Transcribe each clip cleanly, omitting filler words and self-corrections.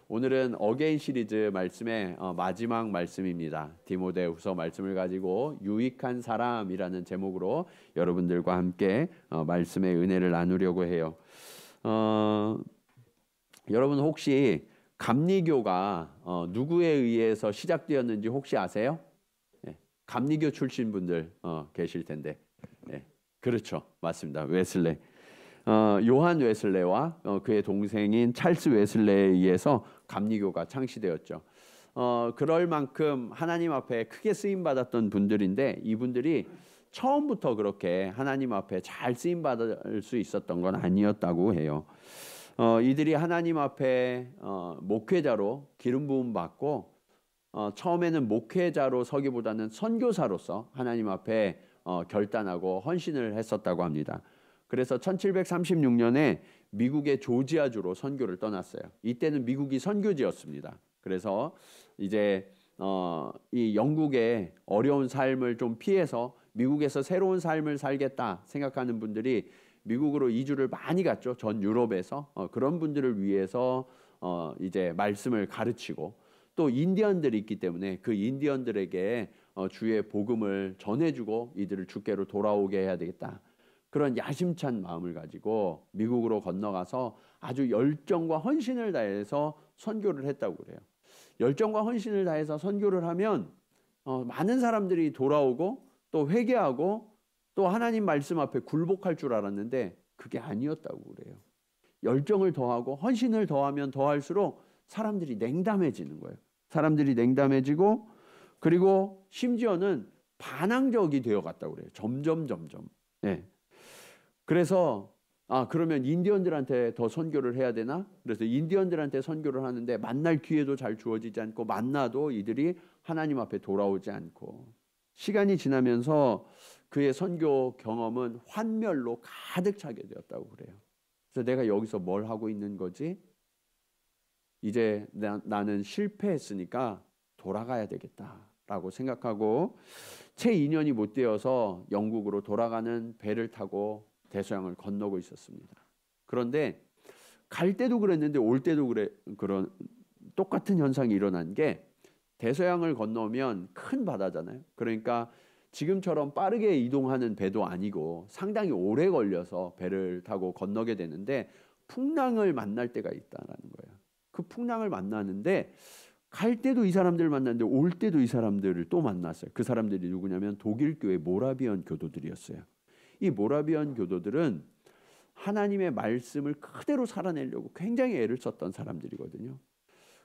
오늘은 어게인 시리즈 말씀의 마지막 말씀입니다. 디모데후서 말씀을 가지고 유익한 사람이라는 제목으로 여러분들과 함께 말씀의 은혜를 나누려고 해요. 여러분 혹시 감리교가 누구에 의해서 시작되었는지 혹시 아세요? 네, 감리교 출신 분들 계실 텐데, 네, 그렇죠, 맞습니다. 웨슬레. 요한 웨슬레와 그의 동생인 찰스 웨슬레에 의해서 감리교가 창시되었죠. 그럴 만큼 하나님 앞에 크게 쓰임 받았던 분들인데, 이분들이 처음부터 그렇게 하나님 앞에 잘 쓰임 받을 수 있었던 건 아니었다고 해요. 이들이 하나님 앞에 목회자로 기름 부음 받고, 처음에는 목회자로 서기보다는 선교사로서 하나님 앞에 결단하고 헌신을 했었다고 합니다. 그래서 1736년에 미국의 조지아주로 선교를 떠났어요. 이때는 미국이 선교지였습니다. 그래서 이제 이 영국의 어려운 삶을 좀 피해서 미국에서 새로운 삶을 살겠다 생각하는 분들이 미국으로 이주를 많이 갔죠. 전 유럽에서 그런 분들을 위해서 이제 말씀을 가르치고, 또 인디언들이 있기 때문에 그 인디언들에게 주의 복음을 전해주고 이들을 주께로 돌아오게 해야 되겠다. 그런 야심찬 마음을 가지고 미국으로 건너가서 아주 열정과 헌신을 다해서 선교를 했다고 그래요. 열정과 헌신을 다해서 선교를 하면 많은 사람들이 돌아오고 또 회개하고 또 하나님 말씀 앞에 굴복할 줄 알았는데 그게 아니었다고 그래요. 열정을 더하고 헌신을 더하면 더할수록 사람들이 냉담해지는 거예요. 사람들이 냉담해지고, 그리고 심지어는 반항적이 되어갔다고 그래요. 점점. 네. 그래서 그러면 인디언들한테 더 선교를 해야 되나? 그래서 인디언들한테 선교를 하는데 만날 기회도 잘 주어지지 않고, 만나도 이들이 하나님 앞에 돌아오지 않고, 시간이 지나면서 그의 선교 경험은 환멸로 가득 차게 되었다고 그래요. 그래서 내가 여기서 뭘 하고 있는 거지? 이제 나는 실패했으니까 돌아가야 되겠다라고 생각하고, 채 2년이 못 되어서 영국으로 돌아가는 배를 타고 대서양을 건너고 있었습니다. 그런데 갈 때도 그랬는데 올 때도 그런 똑같은 현상이 일어난 게, 대서양을 건너면 큰 바다잖아요. 그러니까 지금처럼 빠르게 이동하는 배도 아니고 상당히 오래 걸려서 배를 타고 건너게 되는데, 풍랑을 만날 때가 있다는 거예요. 그 풍랑을 만나는데, 갈 때도 이 사람들을 만났는데 올 때도 이 사람들을 또 만났어요. 그 사람들이 누구냐면 독일 교회 모라비언 교도들이었어요. 이 모라비언 교도들은 하나님의 말씀을 그대로 살아내려고 굉장히 애를 썼던 사람들이거든요.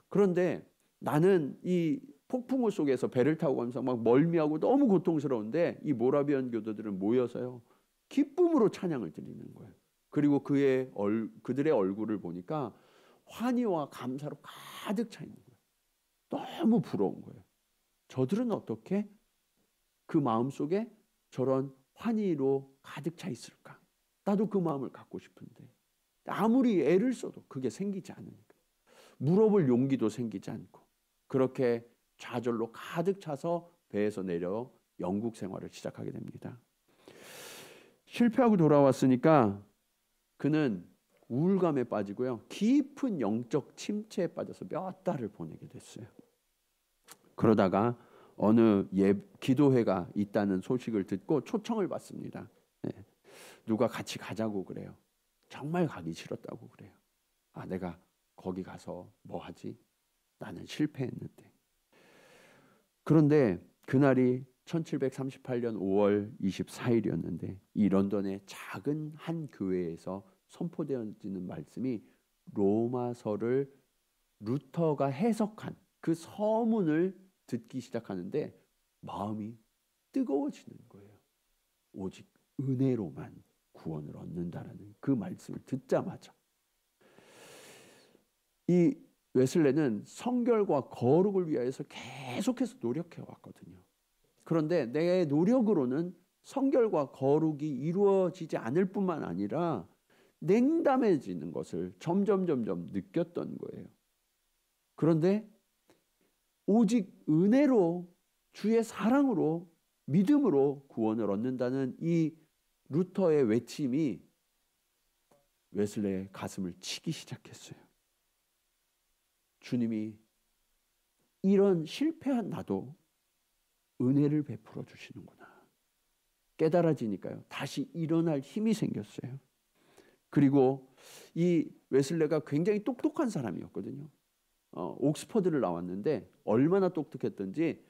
그런데 나는 이 폭풍우 속에서 배를 타고 가면서 막 멀미하고 너무 고통스러운데, 이 모라비언 교도들은 모여서요, 기쁨으로 찬양을 드리는 거예요. 그리고 그들의 얼굴을 보니까 환희와 감사로 가득 차 있는 거예요. 너무 부러운 거예요. 저들은 어떻게 그 마음속에 저런 환희로 가득 차 있을까? 나도 그 마음을 갖고 싶은데 아무리 애를 써도 그게 생기지 않으니까, 물어볼 용기도 생기지 않고, 그렇게 좌절로 가득 차서 배에서 내려 영국 생활을 시작하게 됩니다. 실패하고 돌아왔으니까 그는 우울감에 빠지고요, 깊은 영적 침체에 빠져서 몇 달을 보내게 됐어요. 그러다가 어느 기도회가 있다는 소식을 듣고 초청을 받습니다. 네. 누가 같이 가자고 그래요. 정말 가기 싫었다고 그래요. 내가 거기 가서 뭐 하지? 나는 실패했는데. 그런데 그날이 1738년 5월 24일이었는데 이 런던의 작은 한 교회에서 선포되어지는 말씀이, 로마서를 루터가 해석한 그 서문을 듣기 시작하는데 마음이 뜨거워지는 거예요. 오직 은혜로만 구원을 얻는다라는 그 말씀을 듣자마자 이 웨슬레는 성결과 거룩을 위하여서 계속해서 노력해 왔거든요. 그런데 내 노력으로는 성결과 거룩이 이루어지지 않을 뿐만 아니라 냉담해지는 것을 점점 느꼈던 거예요. 그런데 오직 은혜로, 주의 사랑으로, 믿음으로 구원을 얻는다는 이 루터의 외침이 웨슬레의 가슴을 치기 시작했어요. 주님이 이런 실패한 나도 은혜를 베풀어 주시는구나 깨달아지니까요. 다시 일어날 힘이 생겼어요. 그리고 이 웨슬레가 굉장히 똑똑한 사람이었거든요. 옥스퍼드를 나왔는데 얼마나 똑똑했던지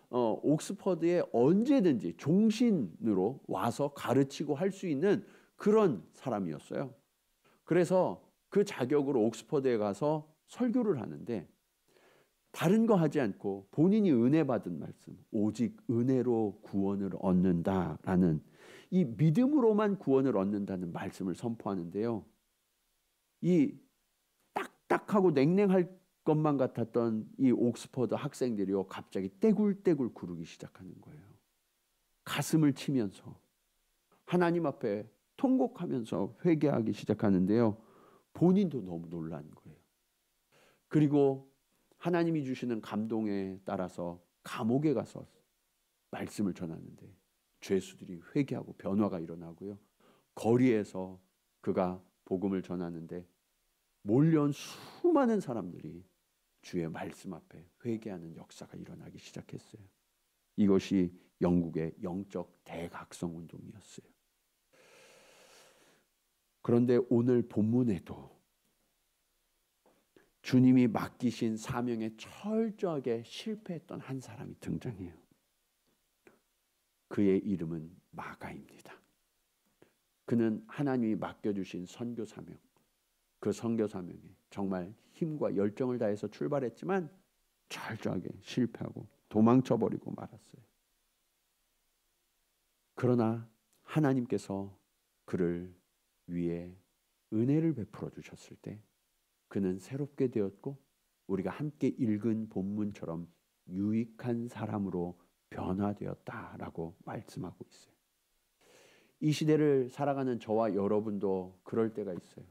옥스퍼드에 언제든지 종신으로 와서 가르치고 할 수 있는 그런 사람이었어요. 그래서 그 자격으로 옥스퍼드에 가서 설교를 하는데 다른 거 하지 않고 본인이 은혜 받은 말씀, 오직 은혜로 구원을 얻는다라는 이 믿음으로만 구원을 얻는다는 말씀을 선포하는데요. 이 딱딱하고 냉랭할 것만 같았던 이 옥스퍼드 학생들이요, 갑자기 떼굴떼굴 구르기 시작하는 거예요. 가슴을 치면서 하나님 앞에 통곡하면서 회개하기 시작하는데요. 본인도 너무 놀란 거예요. 그리고 하나님이 주시는 감동에 따라서 감옥에 가서 말씀을 전하는데 죄수들이 회개하고 변화가 일어나고요. 거리에서 그가 복음을 전하는데 몰려온 수많은 사람들이 주의 말씀 앞에 회개하는 역사가 일어나기 시작했어요. 이것이 영국의 영적 대각성 운동이었어요. 그런데 오늘 본문에도 주님이 맡기신 사명에 철저하게 실패했던 한 사람이 등장해요. 그의 이름은 마가입니다. 그는 하나님이 맡겨주신 선교 사명, 그 선교 사명에 정말 힘과 열정을 다해서 출발했지만 철저하게 실패하고 도망쳐버리고 말았어요. 그러나 하나님께서 그를 위해 은혜를 베풀어 주셨을 때 그는 새롭게 되었고 우리가 함께 읽은 본문처럼 유익한 사람으로 변화되었다라고 말씀하고 있어요. 이 시대를 살아가는 저와 여러분도 그럴 때가 있어요.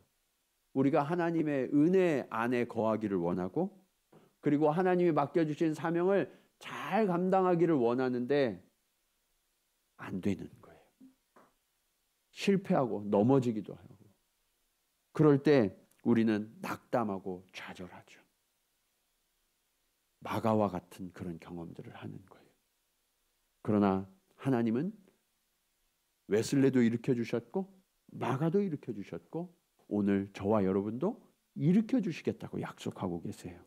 우리가 하나님의 은혜 안에 거하기를 원하고 그리고 하나님이 맡겨주신 사명을 잘 감당하기를 원하는데 안 되는 거예요. 실패하고 넘어지기도 하고 그럴 때 우리는 낙담하고 좌절하죠. 마가와 같은 그런 경험들을 하는 거예요. 그러나 하나님은 웨슬레도 일으켜주셨고 마가도 일으켜주셨고 오늘 저와 여러분도 일으켜주시겠다고 약속하고 계세요.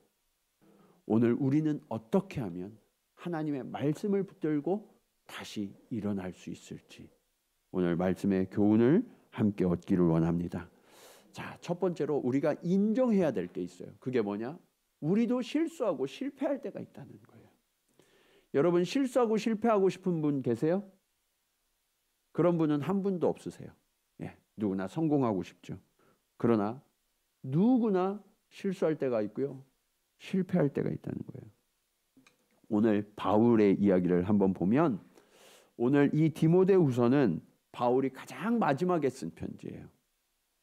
오늘 우리는 어떻게 하면 하나님의 말씀을 붙들고 다시 일어날 수 있을지 오늘 말씀의 교훈을 함께 얻기를 원합니다. 자, 첫 번째로 우리가 인정해야 될 게 있어요. 그게 뭐냐? 우리도 실수하고 실패할 때가 있다는 거예요. 여러분 실수하고 실패하고 싶은 분 계세요? 그런 분은 한 분도 없으세요. 예, 누구나 성공하고 싶죠. 그러나 누구나 실수할 때가 있고요. 실패할 때가 있다는 거예요. 오늘 바울의 이야기를 한번 보면 오늘 이 디모데후서는 바울이 가장 마지막에 쓴 편지예요.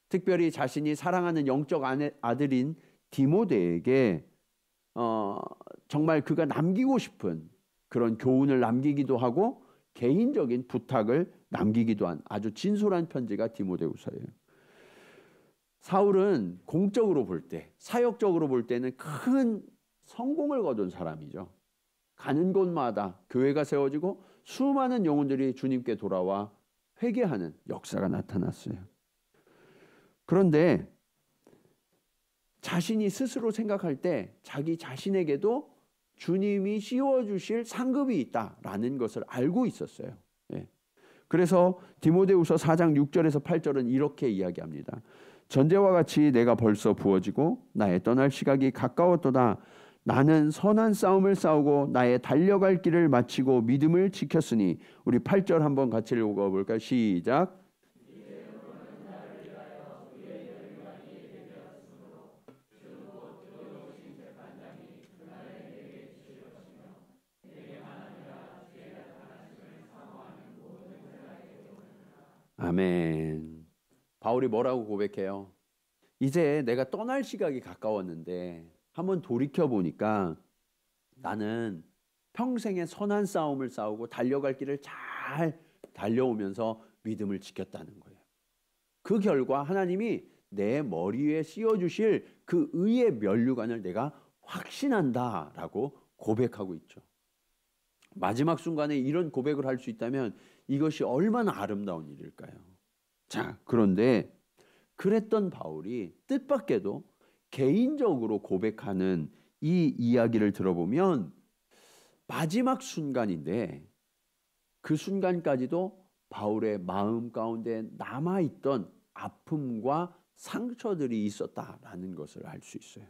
특별히 자신이 사랑하는 영적 아들인 디모데에게 정말 그가 남기고 싶은 그런 교훈을 남기기도 하고 개인적인 부탁을 남기기도 한 아주 진솔한 편지가 디모데후서예요. 사울은 공적으로 볼 때, 사역적으로 볼 때는 큰 성공을 거둔 사람이죠. 가는 곳마다 교회가 세워지고 수많은 영혼들이 주님께 돌아와 회개하는 역사가 나타났어요. 그런데 자신이 스스로 생각할 때 자기 자신에게도 주님이 씌워주실 상급이 있다라는 것을 알고 있었어요. 예. 그래서 디모데후서 4장 6절에서 8절은 이렇게 이야기합니다. 전제와 같이 내가 벌써 부어지고 나의 떠날 시각이 가까웠도다. 나는 선한 싸움을 싸우고 나의 달려갈 길을 마치고 믿음을 지켰으니 우리 8절 한번 같이 읽어볼까요? 시작. 아멘. 바울이 뭐라고 고백해요? 이제 내가 떠날 시각이 가까웠는데 한번 돌이켜 보니까 나는 평생의 선한 싸움을 싸우고 달려갈 길을 잘 달려오면서 믿음을 지켰다는 거예요. 그 결과 하나님이 내 머리 위에 씌워주실 그 의의 면류관을 내가 확신한다라고 고백하고 있죠. 마지막 순간에 이런 고백을 할 수 있다면 이것이 얼마나 아름다운 일일까요? 자, 그런데 그랬던 바울이 뜻밖에도 개인적으로 고백하는 이 이야기를 들어보면 마지막 순간인데 그 순간까지도 바울의 마음 가운데 남아있던 아픔과 상처들이 있었다라는 것을 알 수 있어요.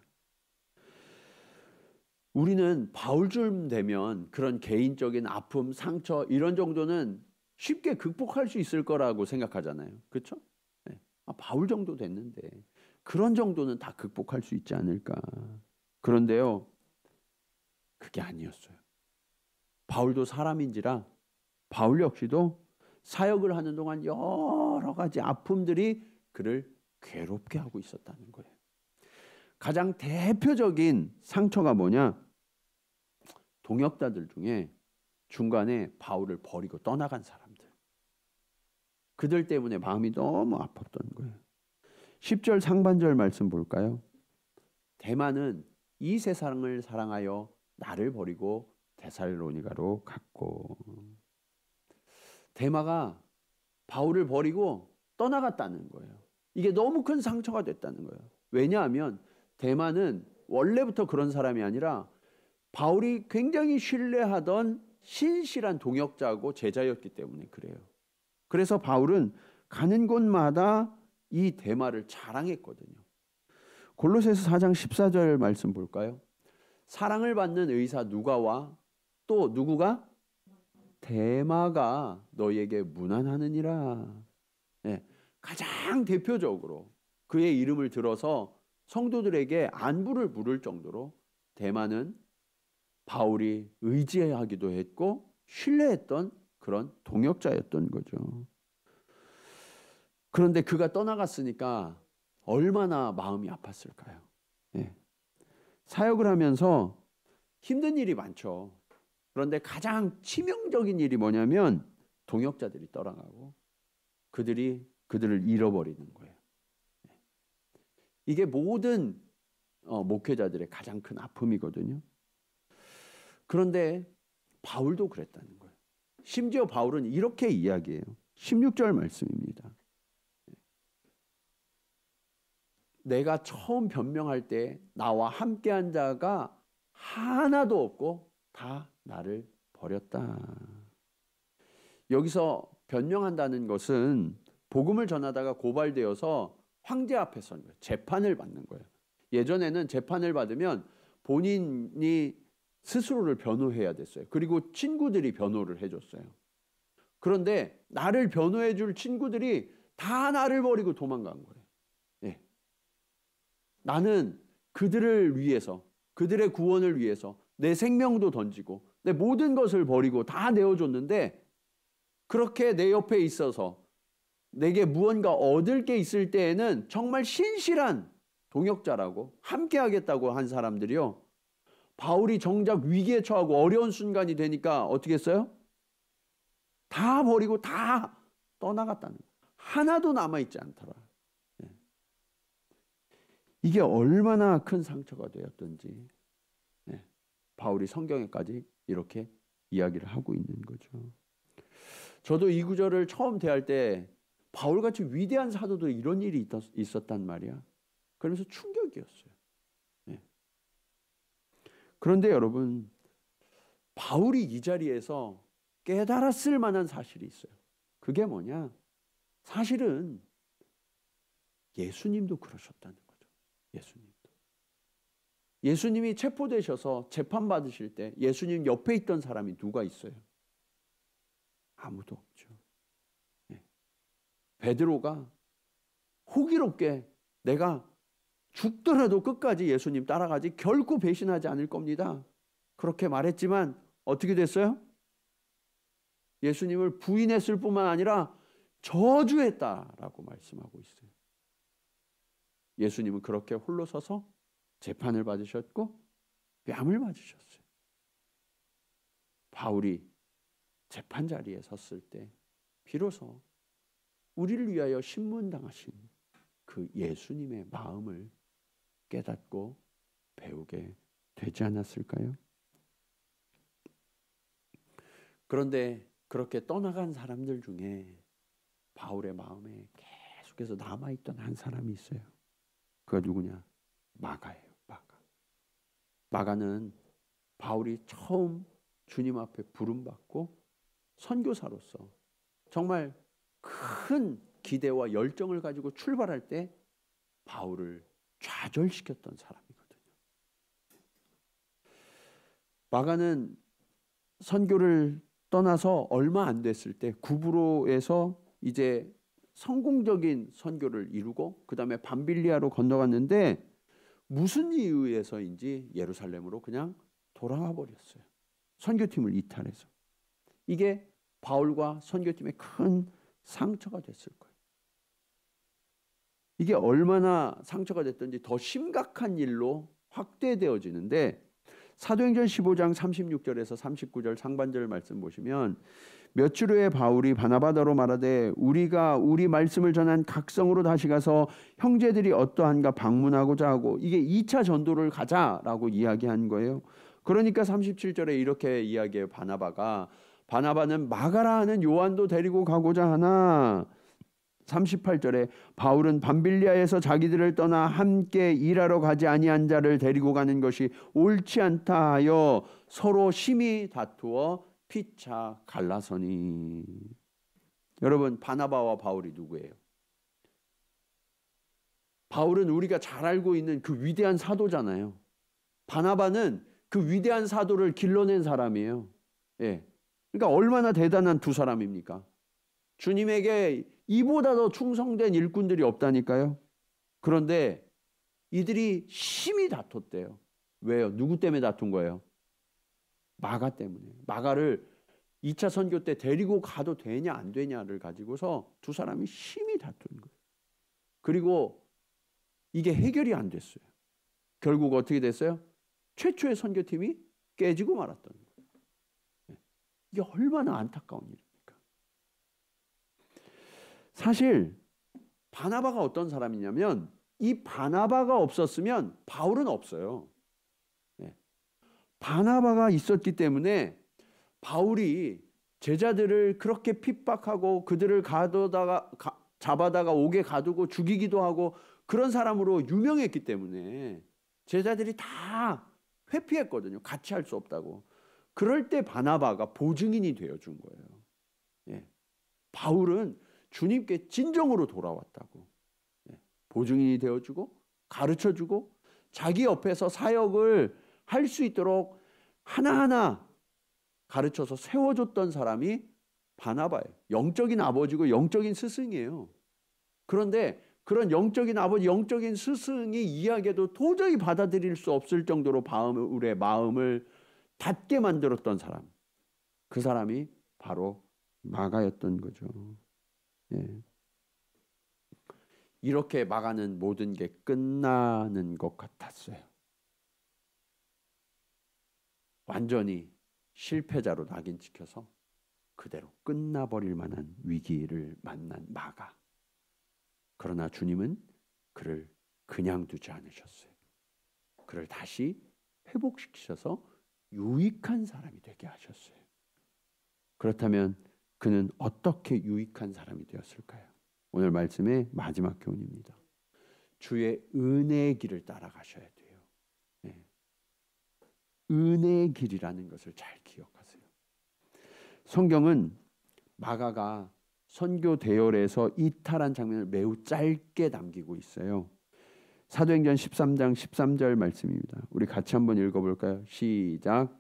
우리는 바울쯤 되면 그런 개인적인 아픔, 상처 이런 정도는 쉽게 극복할 수 있을 거라고 생각하잖아요. 그렇죠? 네. 바울 정도 됐는데 그런 정도는 다 극복할 수 있지 않을까. 그런데요, 그게 아니었어요. 바울도 사람인지라 바울 역시도 사역을 하는 동안 여러 가지 아픔들이 그를 괴롭게 하고 있었다는 거예요. 가장 대표적인 상처가 뭐냐? 동역자들 중에 중간에 바울을 버리고 떠나간 사람들. 그들 때문에 마음이 너무 아팠던 거예요. 10절 상반절 말씀 볼까요? 대마는 이 세상을 사랑하여 나를 버리고 데살로니가로 갔고. 대마가 바울을 버리고 떠나갔다는 거예요. 이게 너무 큰 상처가 됐다는 거예요. 왜냐하면 대마는 원래부터 그런 사람이 아니라 바울이 굉장히 신뢰하던 신실한 동역자고 제자였기 때문에 그래요. 그래서 바울은 가는 곳마다 이 대마를 자랑했거든요. 골로새서 4장 14절 말씀 볼까요? 사랑을 받는 의사 누가와 또 누구가? 대마가 너희에게 문안하느니라. 네, 가장 대표적으로 그의 이름을 들어서 성도들에게 안부를 물을 정도로 대마는 바울이 의지하기도 했고 신뢰했던 그런 동역자였던 거죠. 그런데 그가 떠나갔으니까 얼마나 마음이 아팠을까요? 네. 사역을 하면서 힘든 일이 많죠. 그런데 가장 치명적인 일이 뭐냐면 동역자들이 떠나가고 그들을 잃어버리는 거예요. 이게 모든 목회자들의 가장 큰 아픔이거든요. 그런데 바울도 그랬다는 거예요. 심지어 바울은 이렇게 이야기해요. 16절 말씀입니다. 내가 처음 변명할 때 나와 함께한 자가 하나도 없고 다 나를 버렸다. 여기서 변명한다는 것은 복음을 전하다가 고발되어서 황제 앞에 선 거예요. 재판을 받는 거예요. 예전에는 재판을 받으면 본인이 스스로를 변호해야 됐어요. 그리고 친구들이 변호를 해줬어요. 그런데 나를 변호해 줄 친구들이 다 나를 버리고 도망간 거예요. 예. 나는 그들을 위해서, 그들의 구원을 위해서 내 생명도 던지고 내 모든 것을 버리고 다 내어줬는데 그렇게 내 옆에 있어서 내게 무언가 얻을 게 있을 때에는 정말 신실한 동역자라고 함께 하겠다고 한 사람들이요. 바울이 정작 위기에 처하고 어려운 순간이 되니까 어떻게 했어요? 다 버리고 다 떠나갔다는 거예요. 하나도 남아있지 않더라. 이게 얼마나 큰 상처가 되었던지 바울이 성경에까지 이렇게 이야기를 하고 있는 거죠. 저도 이 구절을 처음 대할 때 바울같이 위대한 사도도 이런 일이 있었단 말이야. 그러면서 충격이었어요. 그런데 여러분, 바울이 이 자리에서 깨달았을 만한 사실이 있어요. 그게 뭐냐? 사실은 예수님도 그러셨다는 거죠. 예수님이 체포되셔서 재판받으실 때 예수님 옆에 있던 사람이 누가 있어요? 아무도 없죠. 베드로가 호기롭게 내가 죽더라도 끝까지 예수님 따라가지 결코 배신하지 않을 겁니다. 그렇게 말했지만 어떻게 됐어요? 예수님을 부인했을 뿐만 아니라 저주했다라고 말씀하고 있어요. 예수님은 그렇게 홀로 서서 재판을 받으셨고 뺨을 맞으셨어요. 바울이 재판 자리에 섰을 때 비로소 우리를 위하여 신문당하신 그 예수님의 마음을 깨닫고 배우게 되지 않았을까요? 그런데 그렇게 떠나간 사람들 중에 바울의 마음에 계속해서 남아있던 한 사람이 있어요. 그가 누구냐? 마가예요. 마가는 바울이 처음 주님 앞에 부름받고 선교사로서 정말 큰 기대와 열정을 가지고 출발할 때 바울을 좌절시켰던 사람이거든요. 마가는 선교를 떠나서 얼마 안 됐을 때 구브로에서 이제 성공적인 선교를 이루고 그 다음에 밤빌리아로 건너갔는데 무슨 이유에서인지 예루살렘으로 그냥 돌아와 버렸어요. 선교팀을 이탈해서. 이게 바울과 선교팀에 큰 상처가 됐을 거예요. 이게 얼마나 상처가 됐든지 더 심각한 일로 확대되어지는데 사도행전 15장 36절에서 39절 상반절 말씀 보시면 며칠 후에 바울이 바나바더로 말하되 우리가 우리 말씀을 전한 각성으로 다시 가서 형제들이 어떠한가 방문하고자 하고 이게 2차 전도를 가자라고 이야기한 거예요. 그러니까 37절에 이렇게 이야기해요. 바나바는 마가라 하는 요한도 데리고 가고자 하나 38절에 바울은 밤빌리아에서 자기들을 떠나 함께 일하러 가지 아니한 자를 데리고 가는 것이 옳지 않다 하여 서로 심히 다투어 피차 갈라서니. 여러분, 바나바와 바울이 누구예요? 바울은 우리가 잘 알고 있는 그 위대한 사도잖아요. 바나바는 그 위대한 사도를 길러낸 사람이에요. 예. 그러니까 얼마나 대단한 두 사람입니까? 주님에게 이보다 더 충성된 일꾼들이 없다니까요. 그런데 이들이 심히 다퉜대요. 왜요? 누구 때문에 다툰 거예요? 마가 때문에. 마가를 2차 선교 때 데리고 가도 되냐 안 되냐를 가지고서 두 사람이 심히 다툰 거예요. 그리고 이게 해결이 안 됐어요. 결국 어떻게 됐어요? 최초의 선교팀이 깨지고 말았던 거예요. 이게 얼마나 안타까운 일입니까? 사실 바나바가 어떤 사람이냐면 이 바나바가 없었으면 바울은 없어요. 바나바가 있었기 때문에 바울이 제자들을 그렇게 핍박하고 그들을 잡아다가 옥에 가두고 죽이기도 하고 그런 사람으로 유명했기 때문에 제자들이 다 회피했거든요. 같이 할 수 없다고. 그럴 때 바나바가 보증인이 되어준 거예요. 예. 바울은 주님께 진정으로 돌아왔다고. 예. 보증인이 되어주고 가르쳐주고 자기 옆에서 사역을 할 수 있도록 하나하나 가르쳐서 세워줬던 사람이 바나바예요. 영적인 아버지고 영적인 스승이에요. 그런데 그런 영적인 아버지, 영적인 스승이 이야기해도 도저히 받아들일 수 없을 정도로 바울의 마음을 닫게 만들었던 사람. 그 사람이 바로 마가였던 거죠. 예. 이렇게 마가는 모든 게 끝나는 것 같았어요. 완전히 실패자로 낙인 찍혀서 그대로 끝나버릴 만한 위기를 만난 마가. 그러나 주님은 그를 그냥 두지 않으셨어요. 그를 다시 회복시키셔서 유익한 사람이 되게 하셨어요. 그렇다면 그는 어떻게 유익한 사람이 되었을까요? 오늘 말씀의 마지막 교훈입니다. 주의 은혜의 길을 따라가셔야 돼요. 네. 은혜의 길이라는 것을 잘 기억하세요. 성경은 마가가 선교 대열에서 이탈한 장면을 매우 짧게 남기고 있어요. 사도행전 13장 13절 말씀입니다. 우리 같이 한번 읽어볼까요? 시작.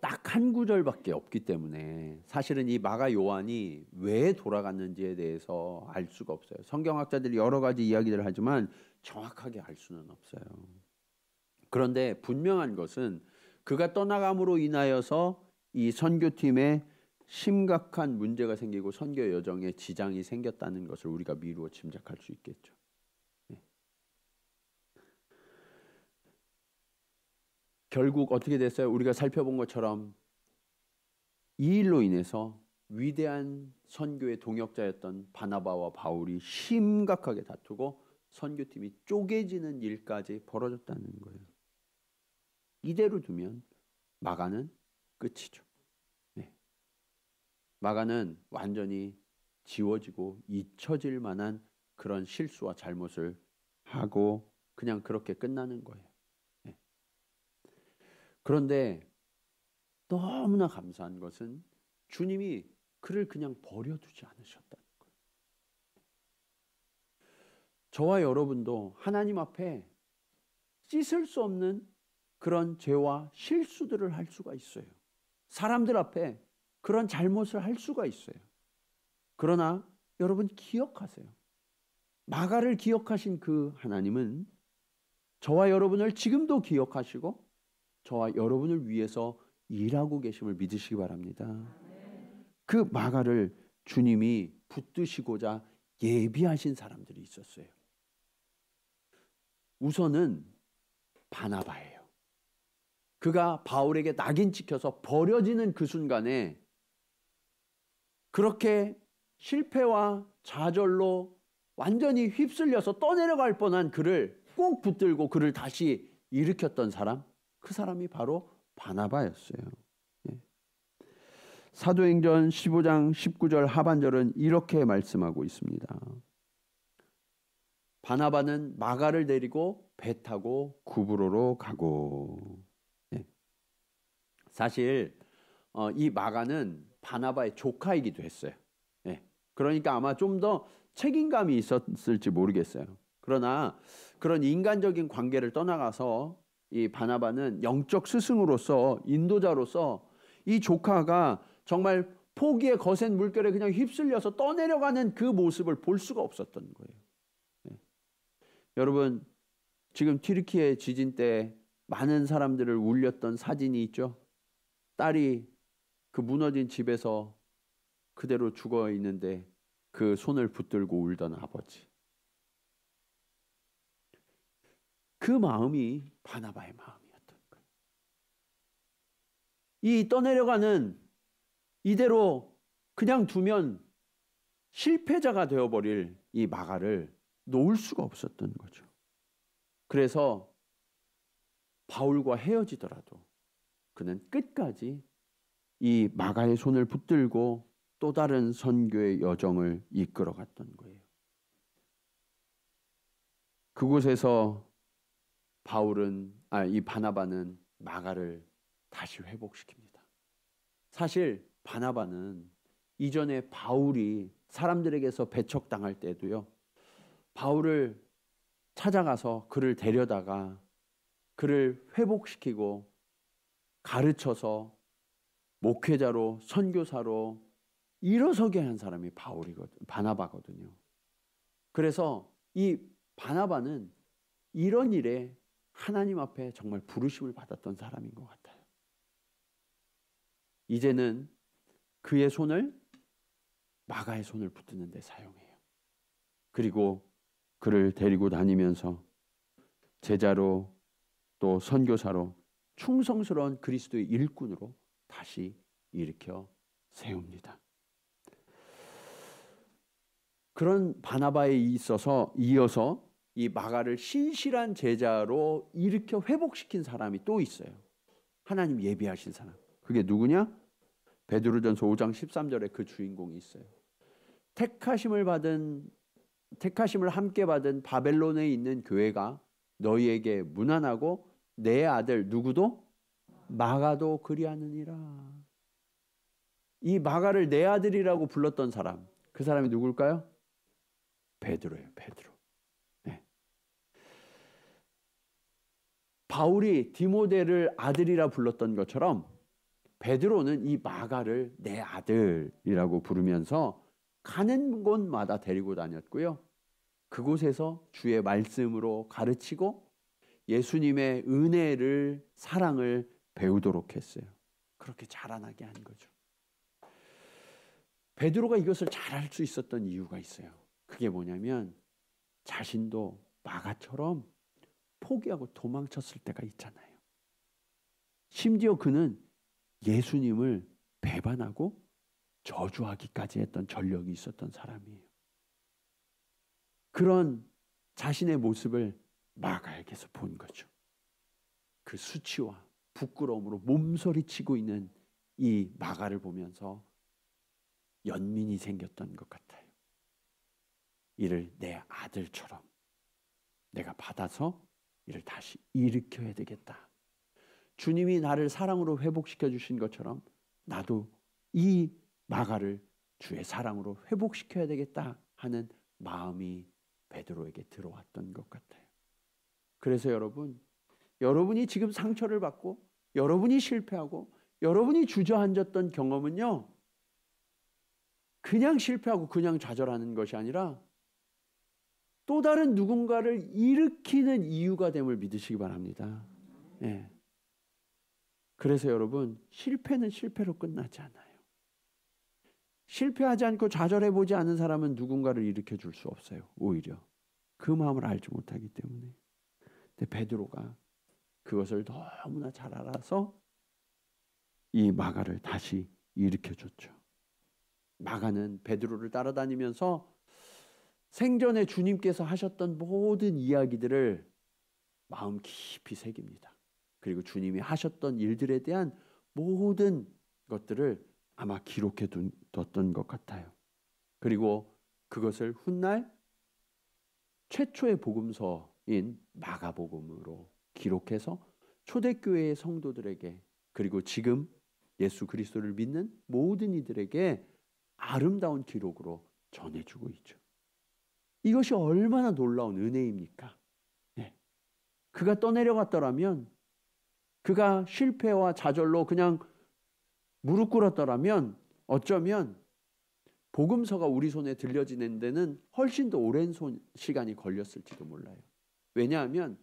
딱 한 구절밖에 없기 때문에 사실은 이 마가 요한이 왜 돌아갔는지에 대해서 알 수가 없어요. 성경학자들이 여러 가지 이야기를 하지만 정확하게 알 수는 없어요. 그런데 분명한 것은 그가 떠나감으로 인하여서 이 선교팀에 심각한 문제가 생기고 선교 여정에 지장이 생겼다는 것을 우리가 미루어 짐작할 수 있겠죠. 결국 어떻게 됐어요? 우리가 살펴본 것처럼 이 일로 인해서 위대한 선교의 동역자였던 바나바와 바울이 심각하게 다투고 선교팀이 쪼개지는 일까지 벌어졌다는 거예요. 이대로 두면 마가는 끝이죠. 네. 마가는 완전히 지워지고 잊혀질 만한 그런 실수와 잘못을 하고 그냥 그렇게 끝나는 거예요. 네. 그런데 너무나 감사한 것은 주님이 그를 그냥 버려두지 않으셨다는 거예요. 저와 여러분도 하나님 앞에 씻을 수 없는 그런 죄와 실수들을 할 수가 있어요. 사람들 앞에 그런 잘못을 할 수가 있어요. 그러나 여러분 기억하세요. 마가를 기억하신 그 하나님은 저와 여러분을 지금도 기억하시고 저와 여러분을 위해서 일하고 계심을 믿으시기 바랍니다. 그 마가를 주님이 붙드시고자 예비하신 사람들이 있었어요. 우선은 바나바예요. 그가 바울에게 낙인 찍혀서 버려지는 그 순간에 그렇게 실패와 좌절로 완전히 휩쓸려서 떠내려갈 뻔한 그를 꼭 붙들고 그를 다시 일으켰던 사람, 그 사람이 바로 바나바였어요. 예. 사도행전 15장 19절 하반절은 이렇게 말씀하고 있습니다. 바나바는 마가를 데리고 배 타고 구브로로 가고. 예. 사실 이 마가는 바나바의 조카이기도 했어요. 예. 그러니까 아마 좀 더 책임감이 있었을지 모르겠어요. 그러나 그런 인간적인 관계를 떠나가서 이 바나바는 영적 스승으로서 인도자로서 이 조카가 정말 포기의 거센 물결에 그냥 휩쓸려서 떠내려가는 그 모습을 볼 수가 없었던 거예요. 네. 여러분 지금 튀르키예 지진 때 많은 사람들을 울렸던 사진이 있죠. 딸이 그 무너진 집에서 그대로 죽어 있는데 그 손을 붙들고 울던 아버지. 그 마음이 바나바의 마음이었던 거예요. 이 떠내려가는 이대로 그냥 두면 실패자가 되어버릴 이 마가를 놓을 수가 없었던 거죠. 그래서 바울과 헤어지더라도 그는 끝까지 이 마가의 손을 붙들고 또 다른 선교의 여정을 이끌어갔던 거예요. 그곳에서 이 바나바는 마가를 다시 회복시킵니다. 사실 바나바는 이전에 바울이 사람들에게서 배척당할 때도요, 바울을 찾아가서 그를 데려다가 그를 회복시키고 가르쳐서 목회자로 선교사로 일어서게 한 사람이 바나바거든요. 그래서 이 바나바는 이런 일에 하나님 앞에 정말 부르심을 받았던 사람인 것 같아요. 이제는 그의 손을 마가의 손을 붙드는 데 사용해요. 그리고 그를 데리고 다니면서 제자로 또 선교사로 충성스러운 그리스도의 일꾼으로 다시 일으켜 세웁니다. 그런 바나바에 이어서 이 마가를 신실한 제자로 일으켜 회복시킨 사람이 또 있어요. 하나님 예비하신 사람. 그게 누구냐? 베드로전서 5장 13절에 그 주인공이 있어요. 택하심을 함께 받은 바벨론에 있는 교회가 너희에게 문안하고 내 아들 누구도 마가도 그리하느니라. 이 마가를 내 아들이라고 불렀던 사람, 그 사람이 누굴까요? 베드로예요. 베드로. 네. 바울이 디모데를 아들이라 불렀던 것처럼 베드로는 이 마가를 내 아들이라고 부르면서 가는 곳마다 데리고 다녔고요. 그곳에서 주의 말씀으로 가르치고 예수님의 은혜를, 사랑을 배우도록 했어요. 그렇게 자라나게 한 거죠. 베드로가 이것을 잘할 수 있었던 이유가 있어요. 그게 뭐냐면 자신도 마가처럼 포기하고 도망쳤을 때가 있잖아요. 심지어 그는 예수님을 배반하고 저주하기까지 했던 전력이 있었던 사람이에요. 그런 자신의 모습을 마가에게서 본 거죠. 그 수치와 부끄러움으로 몸서리치고 있는 이 마가를 보면서 연민이 생겼던 것 같아요. 이를 내 아들처럼 내가 받아서 이를 다시 일으켜야 되겠다. 주님이 나를 사랑으로 회복시켜 주신 것처럼 나도 이 마가를 주의 사랑으로 회복시켜야 되겠다 하는 마음이 베드로에게 들어왔던 것 같아요. 그래서 여러분이 지금 상처를 받고 여러분이 실패하고 여러분이 주저앉았던 경험은요, 그냥 실패하고 그냥 좌절하는 것이 아니라 또 다른 누군가를 일으키는 이유가 됨을 믿으시기 바랍니다. 예. 그래서 여러분, 실패는 실패로 끝나지 않아요. 실패하지 않고 좌절해보지 않은 사람은 누군가를 일으켜 줄 수 없어요. 오히려 그 마음을 알지 못하기 때문에. 근데 베드로가 그것을 너무나 잘 알아서 이 마가를 다시 일으켜 줬죠. 마가는 베드로를 따라다니면서 생전에 주님께서 하셨던 모든 이야기들을 마음 깊이 새깁니다. 그리고 주님이 하셨던 일들에 대한 모든 것들을 아마 기록해 뒀던 것 같아요. 그리고 그것을 훗날 최초의 복음서인 마가복음으로 기록해서 초대교회의 성도들에게, 그리고 지금 예수 그리스도를 믿는 모든 이들에게 아름다운 기록으로 전해주고 있죠. 이것이 얼마나 놀라운 은혜입니까? 네. 그가 떠내려갔더라면, 그가 실패와 좌절로 그냥 무릎 꿇었더라면 어쩌면 복음서가 우리 손에 들려지는 데는 훨씬 더 오랜 시간이 걸렸을지도 몰라요. 왜냐하면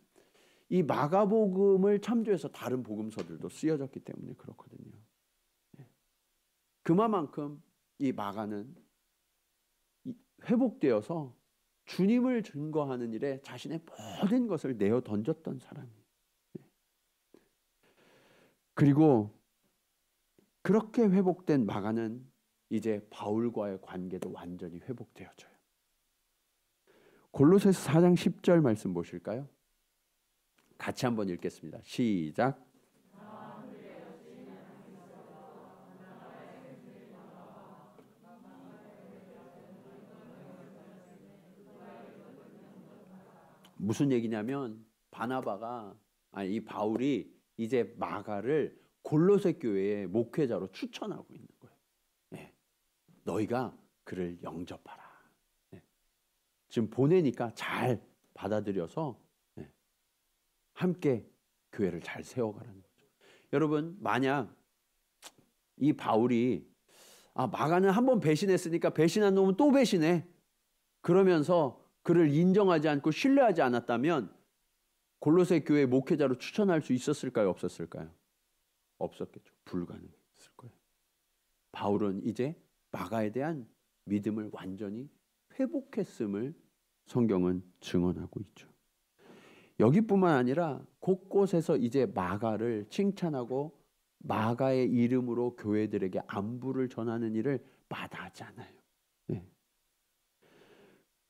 이 마가복음을 참조해서 다른 복음서들도 쓰여졌기 때문에 그렇거든요. 그만큼 이 마가는 회복되어서 주님을 증거하는 일에 자신의 모든 것을 내어 던졌던 사람이에요. 그리고 그렇게 회복된 마가는 이제 바울과의 관계도 완전히 회복되어져요. 골로새서 4장 10절 말씀 보실까요? 같이 한번 읽겠습니다. 시작. 무슨 얘기냐면 이 바울이 이제 마가를 골로새 교회의 목회자로 추천하고 있는 거예요. 네. 너희가 그를 영접하라. 네. 지금 보내니까 잘 받아들여서 함께 교회를 잘 세워가라는 거죠. 여러분, 만약 이 바울이 마가는 한번 배신했으니까 배신한 놈은 또 배신해, 그러면서 그를 인정하지 않고 신뢰하지 않았다면 골로새 교회 목회자로 추천할 수 있었을까요? 없었을까요? 없었겠죠. 불가능했을 거예요. 바울은 이제 마가에 대한 믿음을 완전히 회복했음을 성경은 증언하고 있죠. 여기뿐만 아니라 곳곳에서 이제 마가를 칭찬하고 마가의 이름으로 교회들에게 안부를 전하는 일을 마다하지 않아요. 네.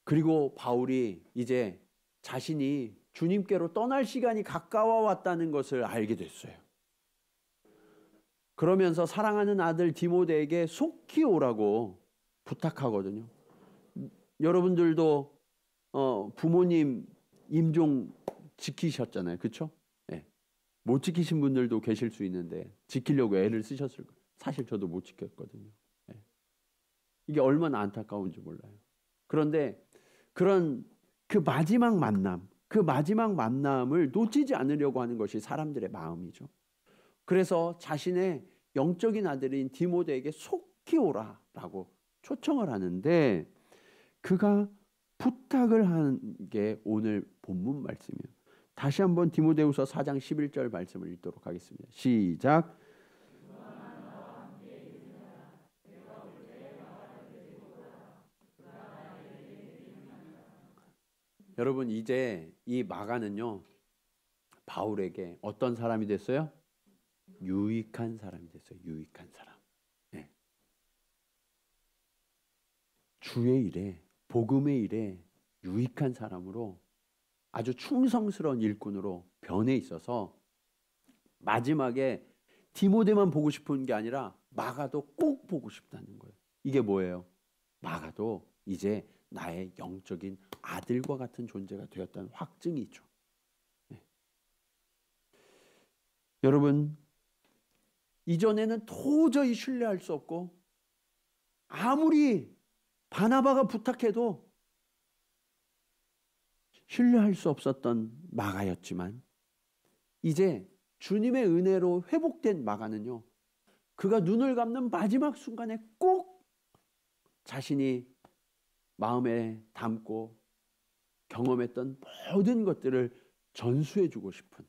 그리고 바울이 이제 자신이 주님께로 떠날 시간이 가까워 왔다는 것을 알게 됐어요. 그러면서 사랑하는 아들 디모데에게 속히 오라고 부탁하거든요. 여러분들도 부모님 임종 지키셨잖아요. 그렇죠? 네. 못 지키신 분들도 계실 수 있는데 지키려고 애를 쓰셨을 거예요. 사실 저도 못 지켰거든요. 네. 이게 얼마나 안타까운지 몰라요. 그런데 그런 그 마지막 만남을 놓치지 않으려고 하는 것이 사람들의 마음이죠. 그래서 자신의 영적인 아들인 디모데에게 속히 오라라고 초청을 하는데, 그가 부탁을 한 게 오늘 본문 말씀이에요. 다시 한번 디모데후서 4장 11절 말씀을 읽도록 하겠습니다. 시작. 여러분, 이제 이 마가는요, 바울에게 어떤 사람이 됐어요? 유익한 사람이 됐어요. 유익한 사람. 주의 일에, 복음의 일에 유익한 사람으로, 아주 충성스러운 일꾼으로 변해 있어서 마지막에 디모데만 보고 싶은 게 아니라 마가도 꼭 보고 싶다는 거예요. 이게 뭐예요? 마가도 이제 나의 영적인 아들과 같은 존재가 되었다는 확증이죠. 네. 여러분, 이전에는 도저히 신뢰할 수 없고 아무리 바나바가 부탁해도 신뢰할 수 없었던 마가였지만, 이제 주님의 은혜로 회복된 마가는요, 그가 눈을 감는 마지막 순간에 꼭 자신이 마음에 담고 경험했던 모든 것들을 전수해주고 싶은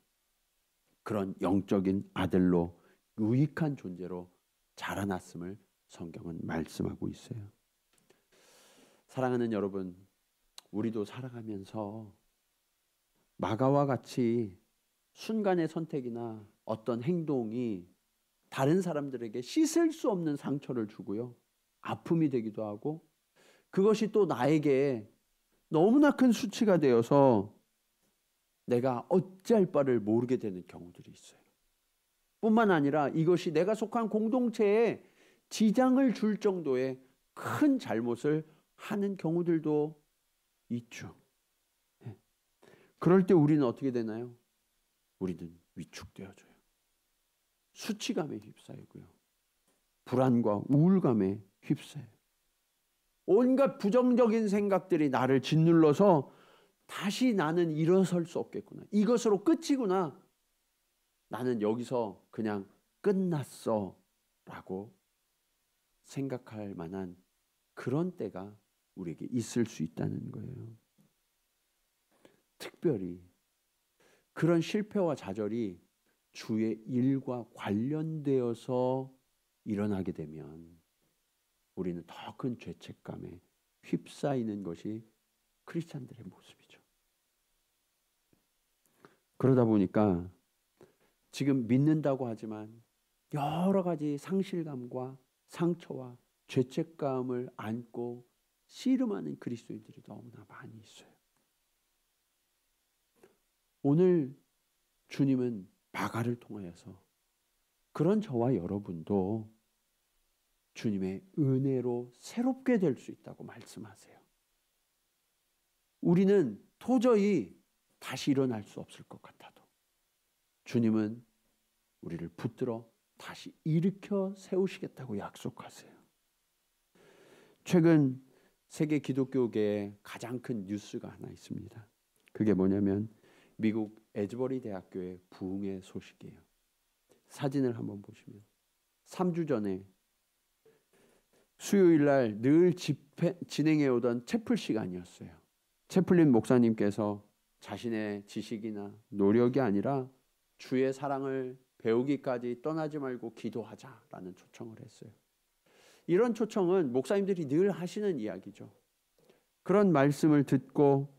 그런 영적인 아들로, 유익한 존재로 자라났음을 성경은 말씀하고 있어요. 사랑하는 여러분, 우리도 살아가면서 마가와 같이 순간의 선택이나 어떤 행동이 다른 사람들에게 씻을 수 없는 상처를 주고요, 아픔이 되기도 하고, 그것이 또 나에게 너무나 큰 수치가 되어서 내가 어찌할 바를 모르게 되는 경우들이 있어요. 뿐만 아니라 이것이 내가 속한 공동체에 지장을 줄 정도의 큰 잘못을 하는 경우들도 있죠. 그럴 때 우리는 어떻게 되나요? 우리는 위축되어져요. 수치감에 휩싸이고요, 불안과 우울감에 휩싸여요. 온갖 부정적인 생각들이 나를 짓눌러서 다시 나는 일어설 수 없겠구나, 이것으로 끝이구나, 나는 여기서 그냥 끝났어 라고 생각할 만한 그런 때가 우리에게 있을 수 있다는 거예요. 특별히 그런 실패와 좌절이 주의 일과 관련되어서 일어나게 되면 우리는 더 큰 죄책감에 휩싸이는 것이 크리스찬들의 모습이죠. 그러다 보니까 지금 믿는다고 하지만 여러 가지 상실감과 상처와 죄책감을 안고 씨름하는 그리스도인들이 너무나 많이 있어요. 오늘 주님은 마가를 통하여서 그런 저와 여러분도 주님의 은혜로 새롭게 될 수 있다고 말씀하세요. 우리는 도저히 다시 일어날 수 없을 것 같아도 주님은 우리를 붙들어 다시 일으켜 세우시겠다고 약속하세요. 최근 세계 기독교계에 가장 큰 뉴스가 하나 있습니다. 그게 뭐냐면 미국 에즈버리 대학교의 부흥의 소식이에요. 사진을 한번 보시면 3주 전에 수요일 날 늘 진행해 오던 채플 시간이었어요. 채플린 목사님께서 자신의 지식이나 노력이 아니라 주의 사랑을 배우기까지 떠나지 말고 기도하자라는 초청을 했어요. 이런 초청은 목사님들이 늘 하시는 이야기죠. 그런 말씀을 듣고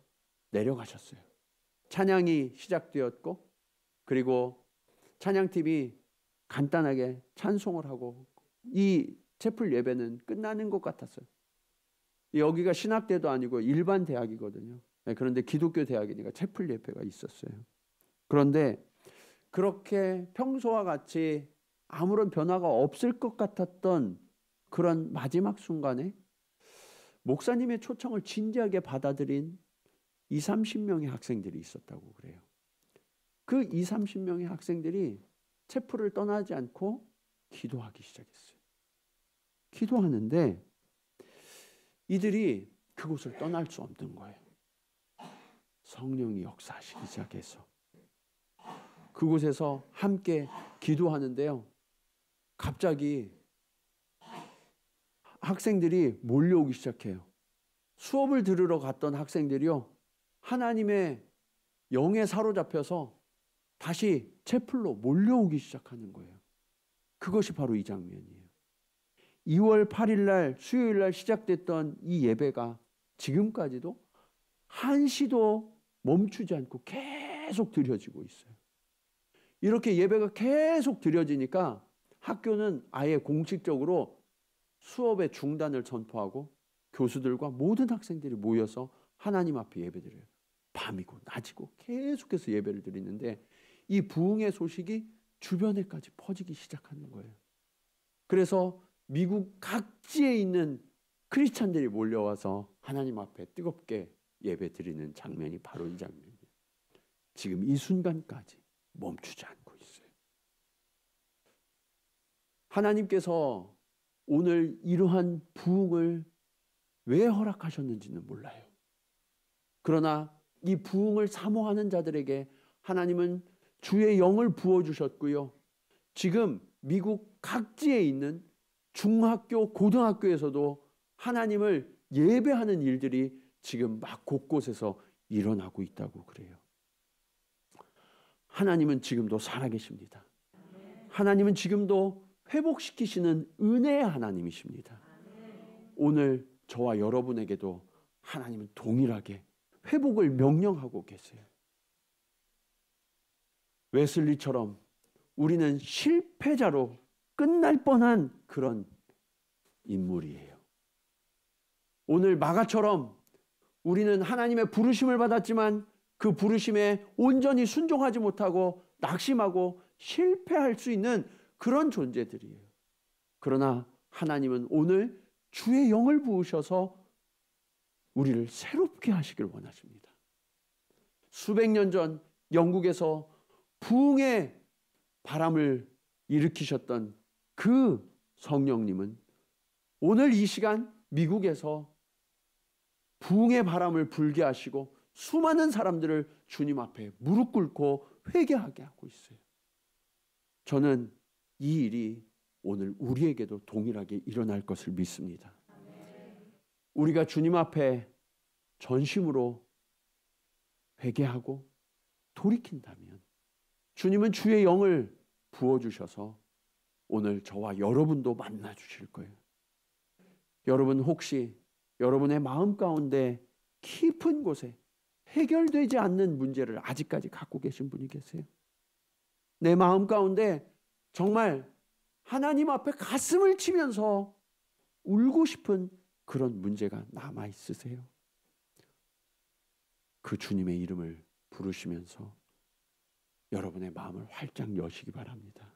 내려가셨어요. 찬양이 시작되었고, 그리고 찬양팀이 간단하게 찬송을 하고 이 채플 예배는 끝나는 것 같았어요. 여기가 신학대도 아니고 일반 대학이거든요. 그런데 기독교 대학이니까 채플 예배가 있었어요. 그런데 그렇게 평소와 같이 아무런 변화가 없을 것 같았던 그런 마지막 순간에 목사님의 초청을 진지하게 받아들인 20-30명의 학생들이 있었다고 그래요. 그 20-30명의 학생들이 채플을 떠나지 않고 기도하기 시작했어요. 기도하는데 이들이 그곳을 떠날 수 없는 거예요. 성령이 역사하시기 시작해서 그곳에서 함께 기도하는데요, 갑자기 학생들이 몰려오기 시작해요. 수업을 들으러 갔던 학생들이요, 하나님의 영에 사로잡혀서 다시 채플로 몰려오기 시작하는 거예요. 그것이 바로 이 장면이에요. 2월 8일 날 수요일 날 시작됐던 이 예배가 지금까지도 한시도 멈추지 않고 계속 드려지고 있어요. 이렇게 예배가 계속 드려지니까 학교는 아예 공식적으로 수업의 중단을 선포하고 교수들과 모든 학생들이 모여서 하나님 앞에 예배드려요. 밤이고 낮이고 계속해서 예배를 드리는데 이 부흥의 소식이 주변에까지 퍼지기 시작하는 거예요. 그래서 미국 각지에 있는 크리스찬들이 몰려와서 하나님 앞에 뜨겁게 예배드리는 장면이 바로 이 장면이에요. 지금 이 순간까지 멈추지 않고 있어요. 하나님께서 오늘 이러한 부흥을 왜 허락하셨는지는 몰라요. 그러나 이 부흥을 사모하는 자들에게 하나님은 주의 영을 부어주셨고요. 지금 미국 각지에 있는 중학교, 고등학교에서도 하나님을 예배하는 일들이 지금 막 곳곳에서 일어나고 있다고 그래요. 하나님은 지금도 살아계십니다. 하나님은 지금도 회복시키시는 은혜의 하나님이십니다. 오늘 저와 여러분에게도 하나님은 동일하게 회복을 명령하고 계세요. 웨슬리처럼 우리는 실패자로 끝날 뻔한 그런 인물이에요. 오늘 마가처럼 우리는 하나님의 부르심을 받았지만 그 부르심에 온전히 순종하지 못하고 낙심하고 실패할 수 있는 그런 존재들이에요. 그러나 하나님은 오늘 주의 영을 부으셔서 우리를 새롭게 하시길 원하십니다. 수백 년 전 영국에서 부흥의 바람을 일으키셨던 그 성령님은 오늘 이 시간 미국에서 부흥의 바람을 불게 하시고 수많은 사람들을 주님 앞에 무릎 꿇고 회개하게 하고 있어요. 저는 이 일이 오늘 우리에게도 동일하게 일어날 것을 믿습니다. 우리가 주님 앞에 전심으로 회개하고 돌이킨다면 주님은 주의 영을 부어주셔서 오늘 저와 여러분도 만나 주실 거예요. 여러분 혹시 여러분의 마음 가운데 깊은 곳에 해결되지 않는 문제를 아직까지 갖고 계신 분이 계세요? 내 마음 가운데 정말 하나님 앞에 가슴을 치면서 울고 싶은 그런 문제가 남아 있으세요? 그 주님의 이름을 부르시면서 여러분의 마음을 활짝 여시기 바랍니다.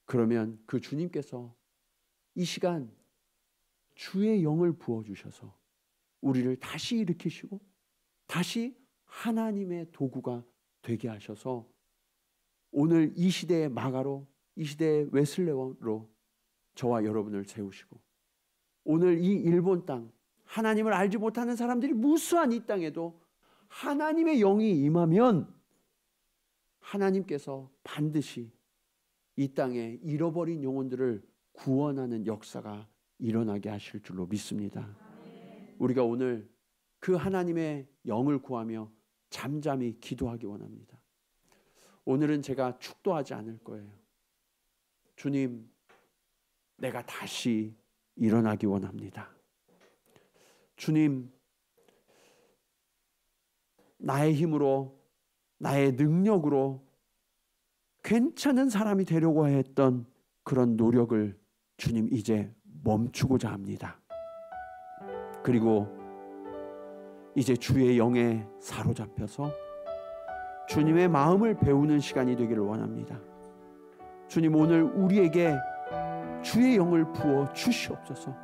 그러면 그 주님께서 이 시간 주의 영을 부어주셔서 우리를 다시 일으키시고 다시 하나님의 도구가 되게 하셔서 오늘 이 시대의 마가로, 이 시대의 웨슬레로 저와 여러분을 세우시고 오늘 이 일본 땅, 하나님을 알지 못하는 사람들이 무수한 이 땅에도 하나님의 영이 임하면 하나님께서 반드시 이 땅에 잃어버린 영혼들을 구원하는 역사가 일어나게 하실 줄로 믿습니다. 우리가 오늘 그 하나님의 영을 구하며 잠잠히 기도하기 원합니다. 오늘은 제가 축도하지 않을 거예요. 주님, 내가 다시 일어나기 원합니다. 주님, 나의 힘으로, 나의 능력으로 괜찮은 사람이 되려고 했던 그런 노력을 주님 이제 멈추고자 합니다. 그리고 이제 주의 영에 사로잡혀서 주님의 마음을 배우는 시간이 되기를 원합니다. 주님, 오늘 우리에게 주의 영을 부어 주시옵소서.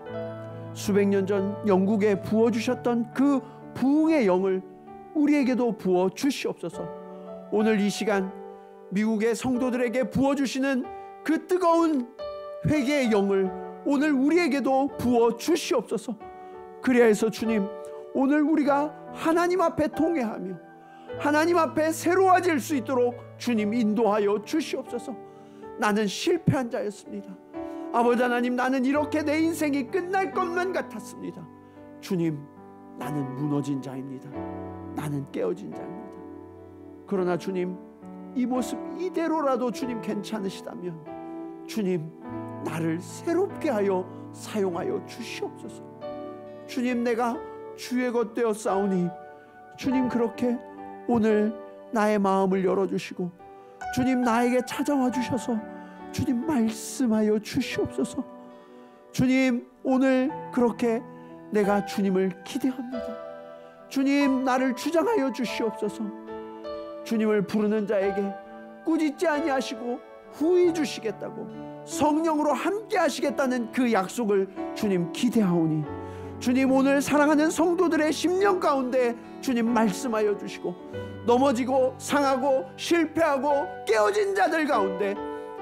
수백 년 전 영국에 부어 주셨던 그 부흥의 영을 우리에게도 부어 주시옵소서. 오늘 이 시간 미국의 성도들에게 부어 주시는 그 뜨거운 회개의 영을 오늘 우리에게도 부어 주시옵소서. 그래야 해서 주님, 오늘 우리가 하나님 앞에 통회하며 하나님 앞에 새로워질 수 있도록 주님 인도하여 주시옵소서. 나는 실패한 자였습니다. 아버지 하나님, 나는 이렇게 내 인생이 끝날 것만 같았습니다. 주님, 나는 무너진 자입니다. 나는 깨어진 자입니다. 그러나 주님, 이 모습 이대로라도 주님 괜찮으시다면 주님, 나를 새롭게 하여 사용하여 주시옵소서. 주님, 내가 주의 것 되어 싸우니 주님 그렇게 오늘 나의 마음을 열어주시고 주님 나에게 찾아와 주셔서 주님 말씀하여 주시옵소서. 주님, 오늘 그렇게 내가 주님을 기대합니다. 주님, 나를 주장하여 주시옵소서. 주님을 부르는 자에게 꾸짖지 아니하시고 후히 주시겠다고, 성령으로 함께 하시겠다는 그 약속을 주님 기대하오니, 주님 오늘 사랑하는 성도들의 심령 가운데 주님 말씀하여 주시고, 넘어지고 상하고 실패하고 깨어진 자들 가운데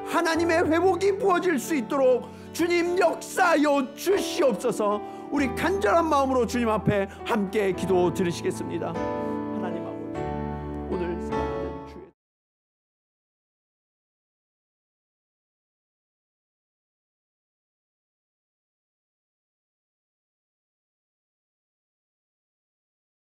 하나님의 회복이 부어질 수 있도록 주님 역사하여 주시옵소서. 우리 간절한 마음으로 주님 앞에 함께 기도 드리시겠습니다.